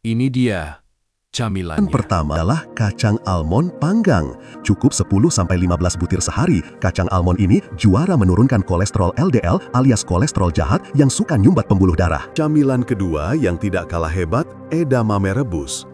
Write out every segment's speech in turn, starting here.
Ini dia Yang camilannya. pertama adalah kacang almond panggang. Cukup 10-15 butir sehari. Kacang almond ini juara menurunkan kolesterol LDL alias kolesterol jahat yang suka nyumbat pembuluh darah. Camilan kedua yang tidak kalah hebat, edamame rebus.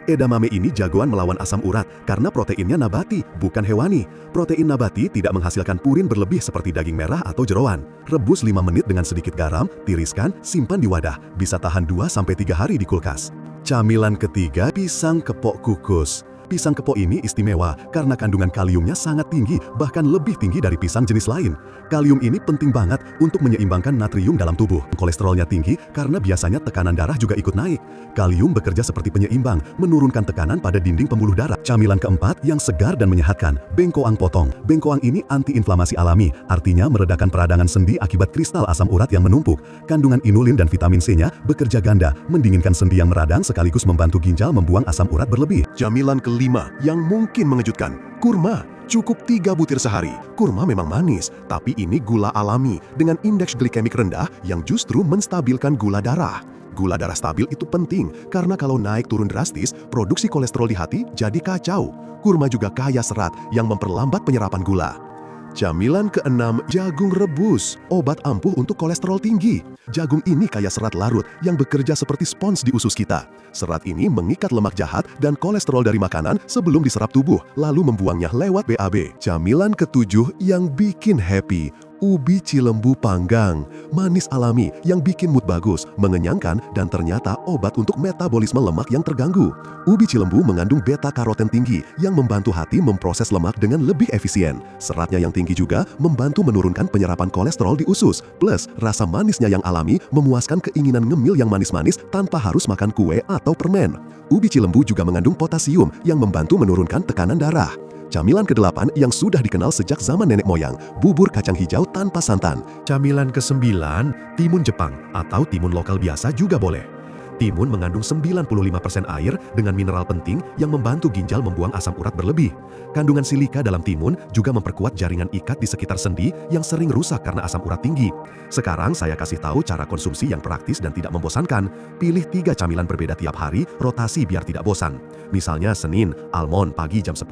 Edamame ini jagoan melawan asam urat karena proteinnya nabati, bukan hewani. Protein nabati tidak menghasilkan purin berlebih seperti daging merah atau jeroan. Rebus 5 menit dengan sedikit garam, tiriskan, simpan di wadah. Bisa tahan 2-3 hari di kulkas. Camilan ketiga, pisang kepok kukus. Pisang kepok ini istimewa karena kandungan kaliumnya sangat tinggi, bahkan lebih tinggi dari pisang jenis lain. Kalium ini penting banget untuk menyeimbangkan natrium dalam tubuh. Kolesterolnya tinggi karena biasanya tekanan darah juga ikut naik. Kalium bekerja seperti penyeimbang, menurunkan tekanan pada dinding pembuluh darah. Camilan keempat yang segar dan menyehatkan, bengkoang potong. Bengkoang ini antiinflamasi alami, artinya meredakan peradangan sendi akibat kristal asam urat yang menumpuk. Kandungan inulin dan vitamin C-nya bekerja ganda, mendinginkan sendi yang meradang sekaligus membantu ginjal membuang asam urat berlebih. Camilan kelima yang mungkin mengejutkan, kurma. Cukup 3 butir sehari. Kurma memang manis, tapi ini gula alami dengan indeks glikemik rendah yang justru menstabilkan gula darah. Gula darah stabil itu penting karena kalau naik turun drastis, produksi kolesterol di hati jadi kacau. Kurma juga kaya serat yang memperlambat penyerapan gula. Camilan keenam, jagung rebus, obat ampuh untuk kolesterol tinggi. Jagung ini kaya serat larut yang bekerja seperti spons di usus kita. Serat ini mengikat lemak jahat dan kolesterol dari makanan sebelum diserap tubuh, lalu membuangnya lewat BAB. Camilan ketujuh yang bikin happy, ubi cilembu panggang. Manis alami yang bikin mood bagus, mengenyangkan, dan ternyata obat untuk metabolisme lemak yang terganggu. Ubi cilembu mengandung beta-karoten tinggi yang membantu hati memproses lemak dengan lebih efisien. Seratnya yang tinggi juga membantu menurunkan penyerapan kolesterol di usus. Plus, rasa manisnya yang alami memuaskan keinginan ngemil yang manis-manis tanpa harus makan kue atau permen. Ubi cilembu juga mengandung potasium yang membantu menurunkan tekanan darah. Camilan ke-8 yang sudah dikenal sejak zaman nenek moyang, bubur kacang hijau tanpa santan. Camilan ke-9, timun Jepang atau timun lokal biasa juga boleh. Timun mengandung 95% air dengan mineral penting yang membantu ginjal membuang asam urat berlebih. Kandungan silika dalam timun juga memperkuat jaringan ikat di sekitar sendi yang sering rusak karena asam urat tinggi. Sekarang saya kasih tahu cara konsumsi yang praktis dan tidak membosankan. Pilih 3 camilan berbeda tiap hari, rotasi biar tidak bosan. Misalnya Senin, almond pagi jam 10,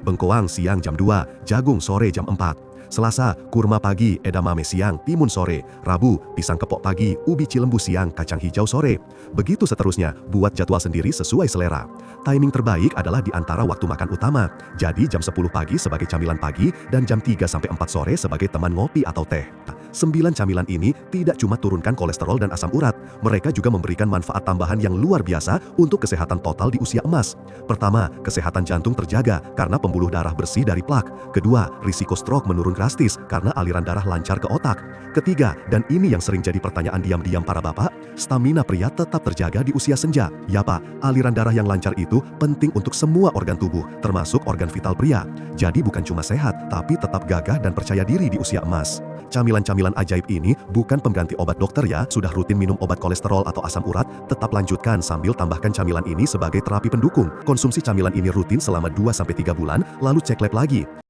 bengkoang siang jam 2, jagung sore jam 4. Selasa, kurma pagi, edamame siang, timun sore. Rabu, pisang kepok pagi, ubi cilembu siang, kacang hijau sore. Begitu seterusnya, buat jadwal sendiri sesuai selera. Timing terbaik adalah di antara waktu makan utama. Jadi jam 10 pagi sebagai camilan pagi dan jam 3-4 sore sebagai teman ngopi atau teh. 9 camilan ini tidak cuma turunkan kolesterol dan asam urat, mereka juga memberikan manfaat tambahan yang luar biasa untuk kesehatan total di usia emas. Pertama, kesehatan jantung terjaga karena pembuluh darah bersih dari plak. Kedua, risiko stroke menurun drastis karena aliran darah lancar ke otak. Ketiga, dan ini yang sering jadi pertanyaan diam-diam para bapak, stamina pria tetap terjaga di usia senja. Ya pak, aliran darah yang lancar itu penting untuk semua organ tubuh, termasuk organ vital pria. Jadi bukan cuma sehat, tapi tetap gagah dan percaya diri di usia emas. Camilan-camilan ajaib ini bukan pengganti obat dokter ya. Sudah rutin minum obat kolesterol atau asam urat, tetap lanjutkan sambil tambahkan camilan ini sebagai terapi pendukung. Konsumsi camilan ini rutin selama 2-3 bulan, lalu cek lab lagi.